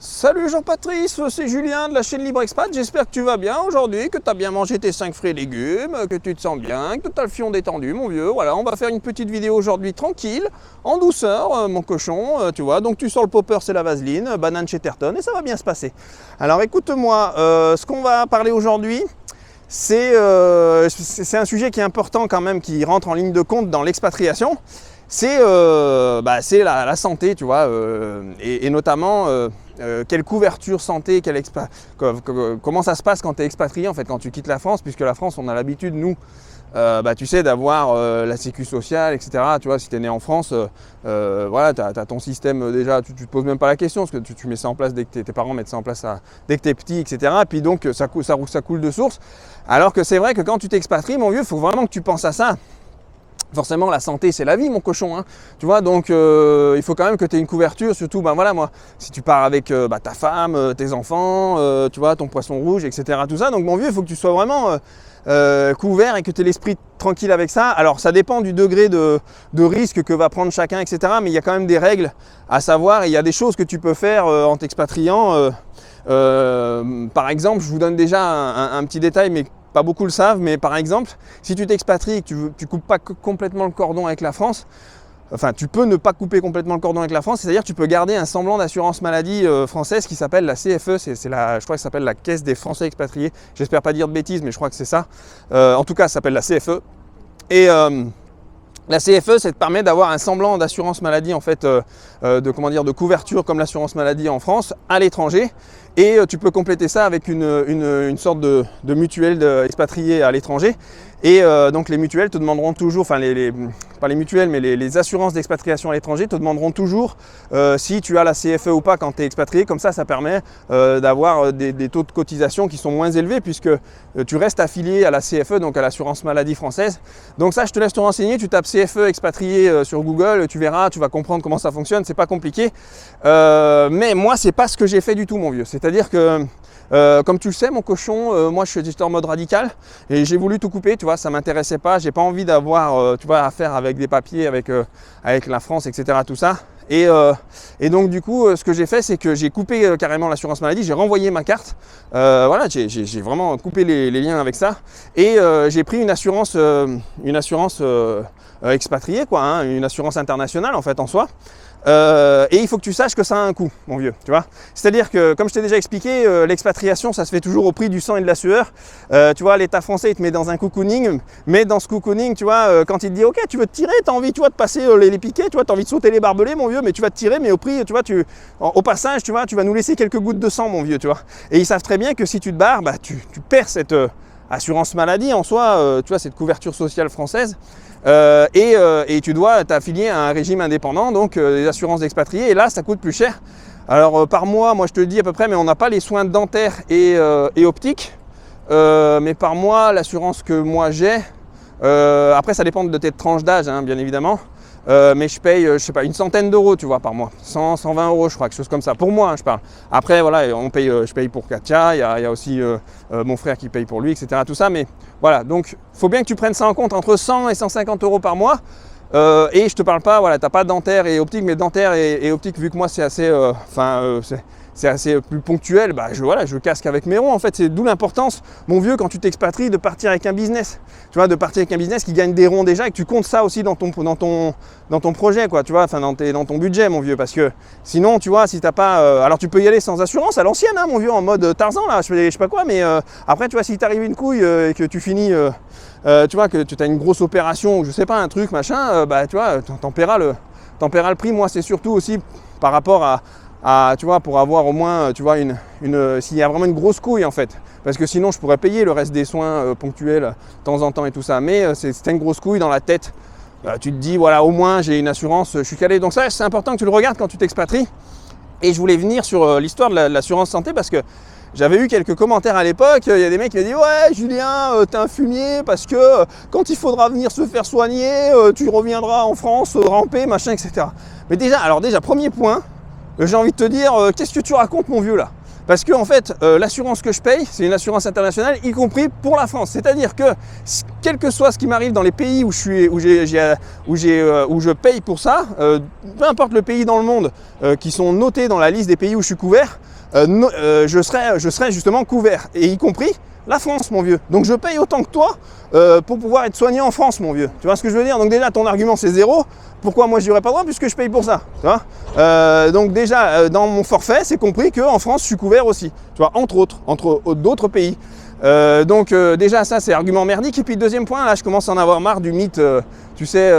Salut Jean-Patrice, c'est Julien de la chaîne Libre Expat, j'espère que tu vas bien aujourd'hui, que tu as bien mangé tes 5 fruits et légumes, que tu te sens bien, que tu as le fion détendu mon vieux. Voilà, on va faire une petite vidéo aujourd'hui tranquille, en douceur mon cochon, tu vois. Donc tu sors le popper, c'est la vaseline, banane chez Terton et ça va bien se passer. Alors écoute-moi, ce qu'on va parler aujourd'hui, c'est un sujet qui est important quand même, qui rentre en ligne de compte dans l'expatriation. C'est la santé, tu vois, et notamment quelle couverture santé, comment ça se passe quand tu es expatrié, en fait, quand tu quittes la France, puisque la France, on a l'habitude, nous, tu sais, d'avoir la sécu sociale, etc. Tu vois, si tu es né en France, voilà, tu as ton système déjà, tu te poses même pas la question, parce que tu mets ça en place dès que tes parents mettent ça en place dès que tu es petit, etc. Et puis donc, ça coule de source. Alors que c'est vrai que quand tu t'expatries, mon vieux, il faut vraiment que tu penses à ça. Forcément, la santé, c'est la vie, mon cochon, hein. Tu vois, donc il faut quand même que tu aies une couverture, surtout, ben voilà, moi, si tu pars avec ta femme, tes enfants, tu vois, ton poisson rouge, etc., tout ça. Donc, mon vieux, il faut que tu sois vraiment couvert et que tu aies l'esprit tranquille avec ça. Alors, ça dépend du degré de risque que va prendre chacun, etc., mais il y a quand même des règles à savoir et il y a des choses que tu peux faire en t'expatriant. Par exemple, je vous donne déjà un petit détail, mais pas beaucoup le savent, mais par exemple, si tu t'expatries et que tu ne coupes pas complètement le cordon avec la France, enfin, tu peux ne pas couper complètement le cordon avec la France, c'est-à-dire que tu peux garder un semblant d'assurance maladie française qui s'appelle la CFE, je crois que ça s'appelle la Caisse des Français expatriés, j'espère pas dire de bêtises, mais je crois que c'est ça. En tout cas, ça s'appelle la CFE. Et la CFE, ça te permet d'avoir un semblant d'assurance maladie, en fait, de couverture comme l'assurance maladie en France, à l'étranger. Et tu peux compléter ça avec une sorte de mutuelle expatriée à l'étranger. Et donc les mutuelles te demanderont toujours, enfin pas les mutuelles, mais les assurances d'expatriation à l'étranger te demanderont toujours si tu as la CFE ou pas quand tu es expatrié. Comme ça permet d'avoir des taux de cotisation qui sont moins élevés puisque tu restes affilié à la CFE, donc à l'assurance maladie française. Donc ça, je te laisse te renseigner, tu tapes CFE expatrié sur Google, tu verras, tu vas comprendre comment ça fonctionne, c'est pas compliqué. Mais moi, c'est pas ce que j'ai fait du tout, mon vieux. C'est-à-dire que comme tu le sais, mon cochon, moi j'étais en mode radical et j'ai voulu tout couper, tu vois, ça m'intéressait pas, j'ai pas envie d'avoir, tu vois, affaire avec des papiers, avec la France, etc., tout ça. Et donc du coup, ce que j'ai fait, c'est que j'ai coupé carrément l'assurance maladie, j'ai renvoyé ma carte, voilà, j'ai vraiment coupé les liens avec ça et j'ai pris une assurance expatriée, quoi, hein, une assurance internationale en fait en soi. Et il faut que tu saches que ça a un coût, mon vieux, tu vois. C'est-à-dire que, comme je t'ai déjà expliqué, l'expatriation, ça se fait toujours au prix du sang et de la sueur. Tu vois, l'État français, il te met dans un cocooning, mais dans ce cocooning, tu vois, quand il te dit, ok, tu veux te tirer, tu as envie, tu vois, de passer les piquets, tu vois, tu as envie de sauter les barbelés, mon vieux, mais tu vas te tirer, mais au prix, tu vois, au passage, tu vois, tu vas nous laisser quelques gouttes de sang, mon vieux, tu vois. Et ils savent très bien que si tu te barres, bah, tu perds cette assurance maladie en soi, tu vois, cette couverture sociale française. Et tu dois t'affilier à un régime indépendant, donc des assurances d'expatriés, et là ça coûte plus cher. Alors par mois, moi je te le dis à peu près, mais on n'a pas les soins dentaires et optiques, mais par mois, l'assurance que moi j'ai, après ça dépend de tes tranches d'âge, hein, bien évidemment, mais je paye, je sais pas, une centaine d'euros, tu vois, par mois, 100, 120 euros, je crois, quelque chose comme ça, pour moi, hein, je parle. Après, voilà, je paye pour Katia, il y a aussi mon frère qui paye pour lui, etc., tout ça, mais voilà, donc il faut bien que tu prennes ça en compte, entre 100 et 150 euros par mois, et je te parle pas, voilà, t'as pas dentaire et optique, mais dentaire et optique, vu que moi c'est assez, c'est assez plus ponctuel, bah je casque avec mes ronds. En fait, c'est d'où l'importance, mon vieux, quand tu t'expatries, de partir avec un business. Tu vois, de partir avec un business qui gagne des ronds déjà et que tu comptes ça aussi dans ton projet, quoi, tu vois, enfin dans ton budget, mon vieux. Parce que sinon, tu vois, si t'as pas. Alors tu peux y aller sans assurance à l'ancienne, hein, mon vieux, en mode Tarzan, là, je sais pas quoi, mais après, tu vois, si t'arrive une couille et que tu finis. Tu vois, que tu as une grosse opération ou je sais pas, un truc, machin, bah tu vois, t'en paieras le prix. Moi, c'est surtout aussi par rapport à, tu vois, pour avoir au moins, tu vois, s'il y a vraiment une grosse couille en fait, parce que sinon je pourrais payer le reste des soins ponctuels de temps en temps et tout ça, mais c'est une grosse couille dans la tête, tu te dis voilà, au moins j'ai une assurance, je suis calé. Donc ça, c'est important que tu le regardes quand tu t'expatries. Et je voulais venir sur l'histoire de l'assurance santé parce que j'avais eu quelques commentaires à l'époque, il y a des mecs qui m'ont dit « Ouais Julien, t'es un fumier parce que quand il faudra venir se faire soigner, tu reviendras en France, ramper, machin, etc. » Mais déjà, premier point, j'ai envie de te dire, qu'est-ce que tu racontes, mon vieux, là? Parce que en fait, l'assurance que je paye, c'est une assurance internationale, y compris pour la France. C'est-à-dire que, quel que soit ce qui m'arrive dans les pays où je paye pour ça, peu importe le pays dans le monde qui sont notés dans la liste des pays où je suis couvert, je serai justement couvert, et y compris la France, mon vieux. Donc je paye autant que toi pour pouvoir être soigné en France, mon vieux. Tu vois ce que je veux dire? Donc déjà, ton argument, c'est zéro. Pourquoi moi, je n'y aurais pas droit puisque je paye pour ça, tu vois? Donc déjà, dans mon forfait, c'est compris qu'en France, je suis couvert aussi, tu vois, entre d'autres pays. Donc déjà, ça, c'est argument merdique. Et puis, deuxième point, là, je commence à en avoir marre du mythe, tu sais...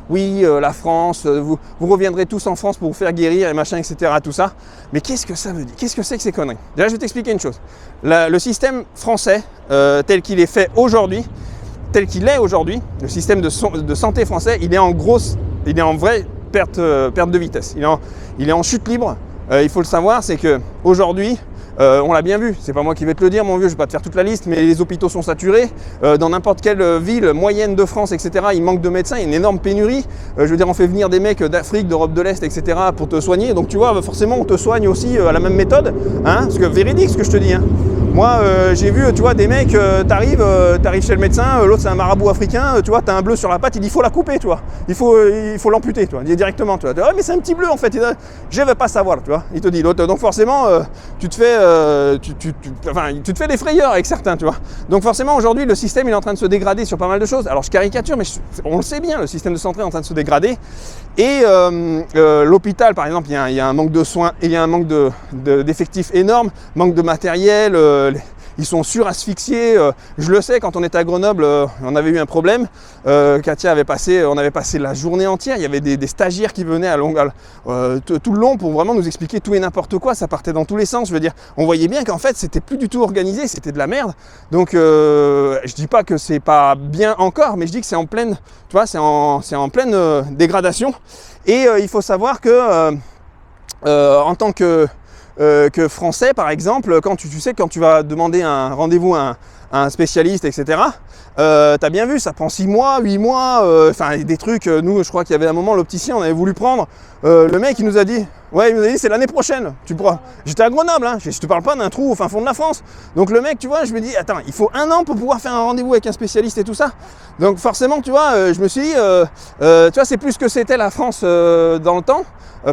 oui, la France, vous reviendrez tous en France pour vous faire guérir et machin, etc. Tout ça. Mais qu'est-ce que ça veut dire? Qu'est-ce que c'est que ces conneries? Déjà, je vais t'expliquer une chose. Le système français, tel qu'il est fait aujourd'hui, le système de santé français, il est en vraie perte de vitesse. Il est en chute libre. Il faut le savoir, c'est que aujourd'hui, on l'a bien vu, c'est pas moi qui vais te le dire, mon vieux, je vais pas te faire toute la liste, mais les hôpitaux sont saturés. Dans n'importe quelle ville moyenne de France, etc., il manque de médecins, il y a une énorme pénurie. Je veux dire, on fait venir des mecs d'Afrique, d'Europe de l'Est, etc., pour te soigner. Donc tu vois, forcément, on te soigne aussi à la même méthode, hein, parce que véridique ce que je te dis, hein. Moi, j'ai vu, tu vois, des mecs, t'arrives chez le médecin, l'autre c'est un marabout africain, tu vois, t'as un bleu sur la patte, il dit, il faut la couper, tu vois. Il faut l'amputer, tu vois, directement, tu vois. Ah, mais c'est un petit bleu, en fait, je vais pas savoir, tu vois. Il te dit l'autre, donc forcément, tu te fais des frayeurs avec certains, tu vois. Donc forcément, aujourd'hui, le système, il est en train de se dégrader sur pas mal de choses. Alors, je caricature, mais on le sait bien, le système de santé est en train de se dégrader. Et l'hôpital, par exemple, il y a un manque de soins et il y a un manque d'effectifs énorme, manque de matériel. Ils sont sur-asphyxiés. Je le sais, quand on était à Grenoble, on avait eu un problème. Katia on avait passé la journée entière. Il y avait des stagiaires qui venaient tout le long pour vraiment nous expliquer tout et n'importe quoi. Ça partait dans tous les sens. Je veux dire, on voyait bien qu'en fait, c'était plus du tout organisé. C'était de la merde. Donc, je dis pas que c'est pas bien encore, mais je dis que c'est en pleine, tu vois, c'est en pleine dégradation. Et il faut savoir que en tant que français, par exemple, quand tu sais, quand tu vas demander un rendez-vous à un spécialiste, etc., t'as bien vu, ça prend 6 mois, 8 mois, enfin des trucs, nous, je crois qu'il y avait un moment, l'opticien, on avait voulu prendre, le mec, il nous a dit, c'est l'année prochaine, tu pourras. J'étais à Grenoble, hein, je te parle pas d'un trou au fin fond de la France. Donc le mec, tu vois, je me dis, attends, il faut 1 an pour pouvoir faire un rendez-vous avec un spécialiste et tout ça. Donc forcément, tu vois, je me suis dit, tu vois, c'est plus que c'était la France dans le temps.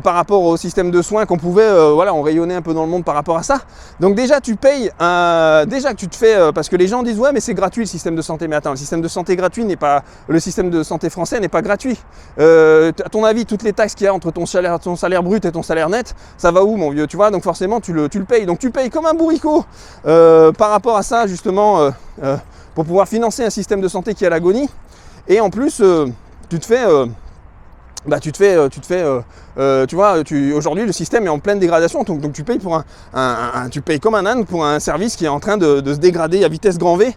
Par rapport au système de soins qu'on pouvait, on rayonnait un peu dans le monde par rapport à ça. Donc déjà tu payes, déjà que tu te fais, parce que les gens disent ouais mais c'est gratuit le système de santé, mais attends, le système de santé gratuit n'est pas, le système de santé français n'est pas gratuit. À ton avis, toutes les taxes qu'il y a entre ton salaire brut et ton salaire net, ça va où mon vieux, tu vois? Donc forcément tu le payes, donc tu payes comme un bourricot par rapport à ça justement pour pouvoir financer un système de santé qui est à l'agonie. Et en plus tu te fais... tu vois, aujourd'hui le système est en pleine dégradation, donc tu payes tu payes comme un âne pour un service qui est en train de se dégrader à vitesse grand V.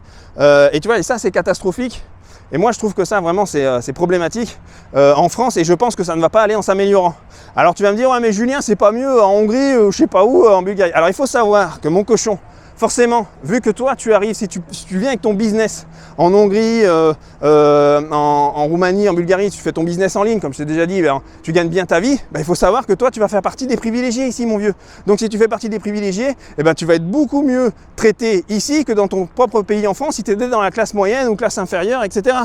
Et tu vois, et ça c'est catastrophique. Et moi je trouve que ça vraiment c'est problématique en France, et je pense que ça ne va pas aller en s'améliorant. Alors tu vas me dire ouais mais Julien, c'est pas mieux en Hongrie, je sais pas où, en Bulgarie. Alors il faut savoir que mon cochon, forcément, vu que toi tu arrives, si tu viens avec ton business en Hongrie, en Roumanie, en Bulgarie, tu fais ton business en ligne, comme je t'ai déjà dit, tu gagnes bien ta vie, il faut savoir que toi tu vas faire partie des privilégiés ici mon vieux. Donc si tu fais partie des privilégiés, tu vas être beaucoup mieux traité ici que dans ton propre pays en France si tu étais dans la classe moyenne ou classe inférieure, etc.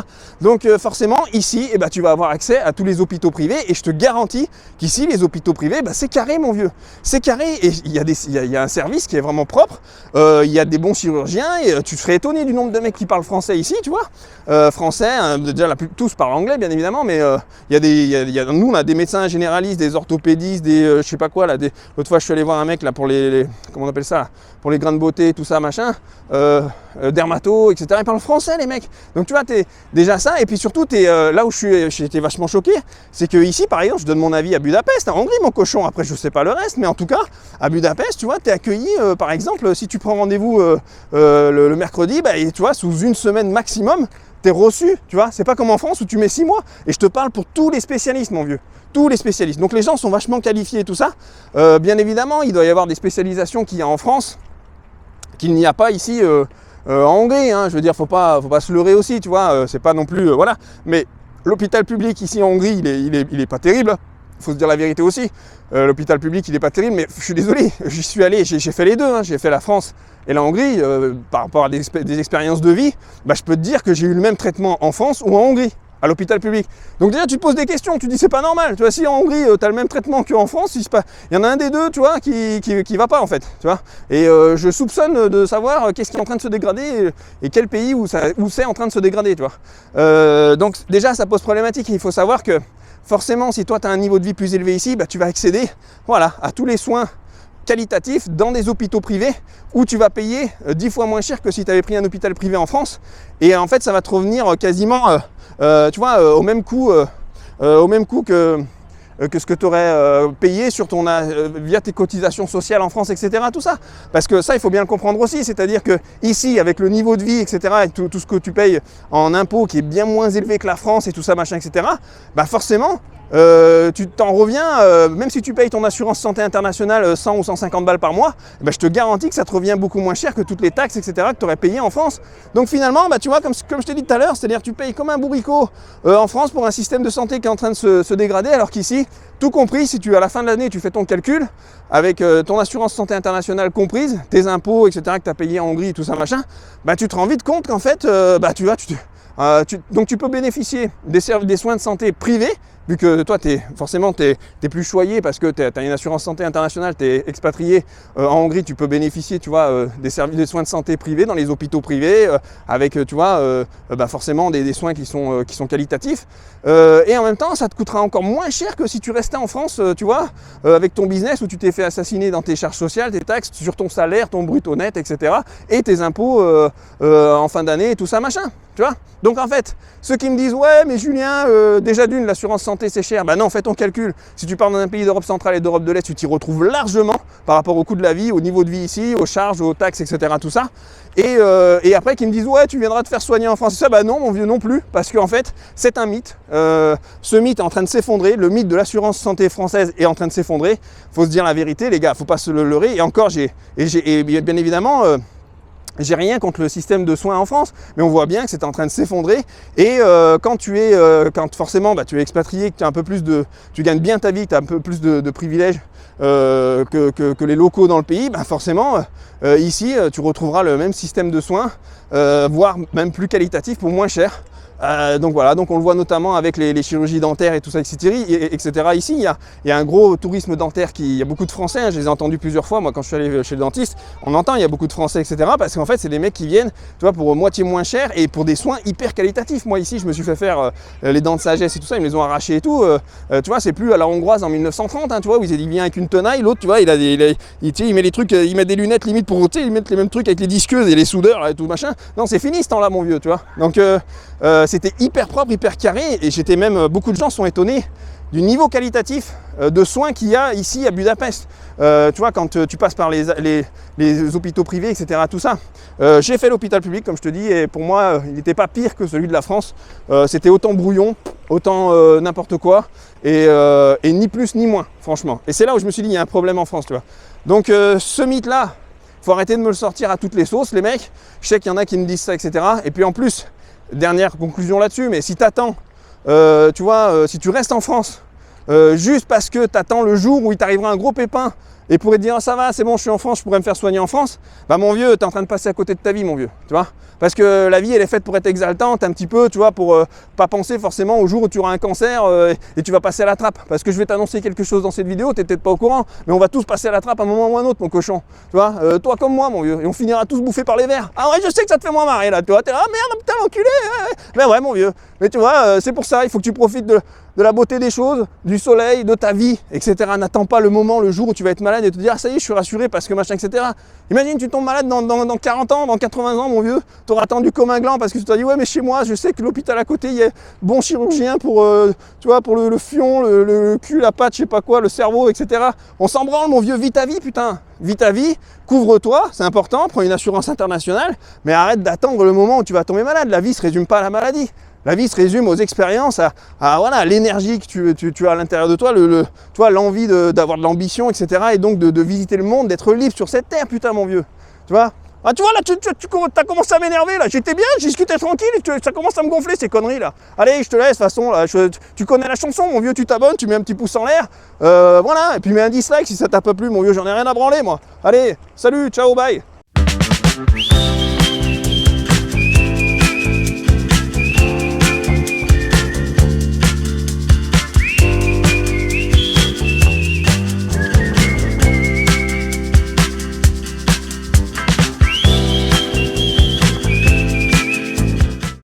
Donc forcément ici, tu vas avoir accès à tous les hôpitaux privés, et je te garantis qu'ici les hôpitaux privés, c'est carré mon vieux. C'est carré, et il y a un service qui est vraiment propre. Il y a des bons chirurgiens, et tu serais étonné du nombre de mecs qui parlent français ici, tu vois. Français, déjà tous parlent anglais bien évidemment, mais nous on a des médecins généralistes, des orthopédistes, des je sais pas quoi là. L'autre fois je suis allé voir un mec là pour les comment on appelle ça, pour les grains de beauté, tout ça machin, dermato, etc. Ils parlent français les mecs. Donc tu vois, t'es déjà ça, et puis surtout là où j'étais vachement choqué, c'est que ici par exemple, je donne mon avis à Budapest, en Hongrie mon cochon. Après je sais pas le reste, mais en tout cas à Budapest, tu vois, t'es accueilli par exemple si tu prends rendez-vous le mercredi, tu vois, sous 1 semaine maximum, t'es reçu, tu vois. C'est pas comme en France où tu mets 6 mois. Et je te parle pour tous les spécialistes, mon vieux. Tous les spécialistes. Donc les gens sont vachement qualifiés et tout ça. Bien évidemment, il doit y avoir des spécialisations qu'il y a en France qu'il n'y a pas ici en Hongrie. Hein. Je veux dire, faut pas se leurrer aussi, tu vois. C'est pas non plus, voilà. Mais l'hôpital public ici en Hongrie, il est pas terrible. faut se dire la vérité aussi. L'hôpital public, il n'est pas terrible, mais je suis désolé, j'y suis allé, j'ai fait les deux, hein. J'ai fait la France et la Hongrie, par rapport à des expériences de vie, bah, je peux te dire que j'ai eu le même traitement en France ou en Hongrie, à l'hôpital public. Donc déjà, tu te poses des questions, tu dis c'est pas normal, tu vois, si en Hongrie, tu as le même traitement qu'en France, il y en a un des deux, tu vois, qui va pas en fait, tu vois. Et je soupçonne de savoir qu'est-ce qui est en train de se dégrader et quel pays où c'est en train de se dégrader, tu vois. Donc déjà, ça pose problématique, il faut savoir que forcément, si toi tu as un niveau de vie plus élevé ici, bah, tu vas accéder, voilà, à tous les soins qualitatifs dans des hôpitaux privés où tu vas payer 10 fois moins cher que si tu avais pris un hôpital privé en France. Et en fait, ça va te revenir quasiment, tu vois, au même coût que ce que tu aurais payé sur via tes cotisations sociales en France, etc. Tout ça. Parce que ça, il faut bien le comprendre aussi. C'est-à-dire que ici, avec le niveau de vie, etc., et tout ce que tu payes en impôts qui est bien moins élevé que la France et tout ça, machin, etc., bah forcément, tu t'en reviens, même si tu payes ton assurance santé internationale 100 ou 150 balles par mois, bah, je te garantis que ça te revient beaucoup moins cher que toutes les taxes, etc., que tu aurais payé en France. Donc finalement, bah, tu vois, comme je t'ai dit tout à l'heure, c'est-à-dire que tu payes comme un bourricot en France pour un système de santé qui est en train de se dégrader, alors qu'ici, tout compris, si à la fin de l'année, tu fais ton calcul, avec ton assurance santé internationale comprise, tes impôts, etc., que tu as payé en Hongrie, tout ça, machin, bah, tu te rends vite compte qu'en fait, bah, tu vois, donc tu peux bénéficier des soins de santé privés, vu que toi, forcément, tu es plus choyé parce que tu as une assurance santé internationale, tu es expatrié en Hongrie, tu peux bénéficier, tu vois, des soins de santé privés dans les hôpitaux privés, avec, tu vois, bah forcément des soins qui sont qualitatifs. Et en même temps, ça te coûtera encore moins cher que si tu restais en France, tu vois, avec ton business où tu t'es fait assassiner dans tes charges sociales, tes taxes, sur ton salaire, ton brut honnête, etc. Et tes impôts en fin d'année et tout ça, machin. Tu vois. Donc en fait, ceux qui me disent « Ouais, mais Julien, déjà d'une, l'assurance santé c'est cher », bah non, fais ton calcul. Si tu pars dans un pays d'Europe centrale et d'Europe de l'Est, tu t'y retrouves largement par rapport au coût de la vie, au niveau de vie ici, aux charges, aux taxes, etc. Tout ça. Et après, qui me disent « Ouais, tu viendras te faire soigner en France », ça, bah non, mon vieux, non plus. Parce qu'en fait, c'est un mythe. Ce mythe est en train de s'effondrer. Le mythe de l'assurance santé française est en train de s'effondrer. Faut se dire la vérité, les gars, faut pas se le leurrer. Et encore, et bien évidemment... j'ai rien contre le système de soins en France, mais on voit bien que c'est en train de s'effondrer. Et quand forcément bah, tu es expatrié, que tu gagnes bien ta vie, que tu as un peu plus de privilèges que les locaux dans le pays, bah forcément ici tu retrouveras le même système de soins, voire même plus qualitatif pour moins cher. Donc voilà, donc on le voit notamment avec les chirurgies dentaires et tout ça, etc. Ici, il y a un gros tourisme dentaire, il y a beaucoup de Français, hein, je les ai entendus plusieurs fois, moi quand je suis allé chez le dentiste, on entend, il y a beaucoup de Français, etc. Parce qu'en fait, c'est des mecs qui viennent, tu vois, pour moitié moins cher et pour des soins hyper qualitatifs. Moi ici, je me suis fait faire les dents de sagesse et tout ça, ils me les ont arrachées et tout. Tu vois, c'est plus à la hongroise en 1930, hein, tu vois, où il vient avec une tenaille, l'autre, tu vois, il met les trucs, il met des lunettes limite pour, tu sais, ils mettent les mêmes trucs avec les disqueuses et les soudeurs là, et tout machin. Non, c'est fini ce temps-là, mon vieux, tu vois. Donc c'était hyper propre, hyper carré, et j'étais même, beaucoup de gens sont étonnés du niveau qualitatif de soins qu'il y a ici à Budapest. Tu vois, quand tu passes par les hôpitaux privés, etc., tout ça. J'ai fait l'hôpital public, comme je te dis, et pour moi, il n'était pas pire que celui de la France. C'était autant brouillon, autant n'importe quoi, et ni plus ni moins, franchement. Et c'est là où je me suis dit, il y a un problème en France, tu vois. Donc ce mythe-là, faut arrêter de me le sortir à toutes les sauces, les mecs. Je sais qu'il y en a qui me disent ça, etc. Et puis en plus, dernière conclusion là-dessus, mais si tu attends, tu vois, si tu restes en France, juste parce que tu attends le jour où il t'arrivera un gros pépin et pourrait te dire ah, ça va, c'est bon, je suis en France, je pourrais me faire soigner en France, bah mon vieux, tu es en train de passer à côté de ta vie, mon vieux, tu vois. Parce que la vie, elle est faite pour être exaltante un petit peu, tu vois, pour pas penser forcément au jour où tu auras un cancer et tu vas passer à la trappe. Parce que je vais t'annoncer quelque chose dans cette vidéo, tu n'es peut-être pas au courant, mais on va tous passer à la trappe à un moment ou un autre, mon cochon. Tu vois, toi comme moi, mon vieux, et on finira tous bouffés par les vers. Ah ouais, je sais que ça te fait moins marrer là, tu vois, t'es là, ah merde, putain, l'enculé. Ben ouais, mon vieux. Mais tu vois, c'est pour ça, il faut que tu profites de la beauté des choses, du soleil, de ta vie, etc. N'attends pas le moment, le jour où tu vas être malade et te dire ah, ça y est, je suis rassuré parce que machin, etc. Imagine, tu tombes malade dans 40 ans, dans 80 ans, mon vieux, tu auras attendu comme un gland parce que tu t'as dit ouais, mais chez moi, je sais que l'hôpital à côté, il y a bon chirurgien pour, tu vois, pour le fion, le cul, la patte, je sais pas quoi, le cerveau, etc. On s'en branle, mon vieux, vis ta vie, putain. Vis ta vie, couvre-toi, c'est important, prends une assurance internationale, mais arrête d'attendre le moment où tu vas tomber malade. La vie ne se résume pas à la maladie. La vie se résume aux expériences, à l'énergie que tu as à l'intérieur de toi, tu vois, l'envie d'avoir de l'ambition, etc. Et donc de visiter le monde, d'être libre sur cette terre, putain, mon vieux. Tu vois, Ah, tu vois, là, tu as commencé à m'énerver, là. J'étais bien, je discutais tranquille, ça commence à me gonfler, ces conneries, là. Allez, je te laisse, de toute façon, là, tu connais la chanson, mon vieux, tu t'abonnes, tu mets un petit pouce en l'air. Voilà, et puis mets un dislike si ça t'a pas plu, mon vieux, j'en ai rien à branler, moi. Allez, salut, ciao, bye.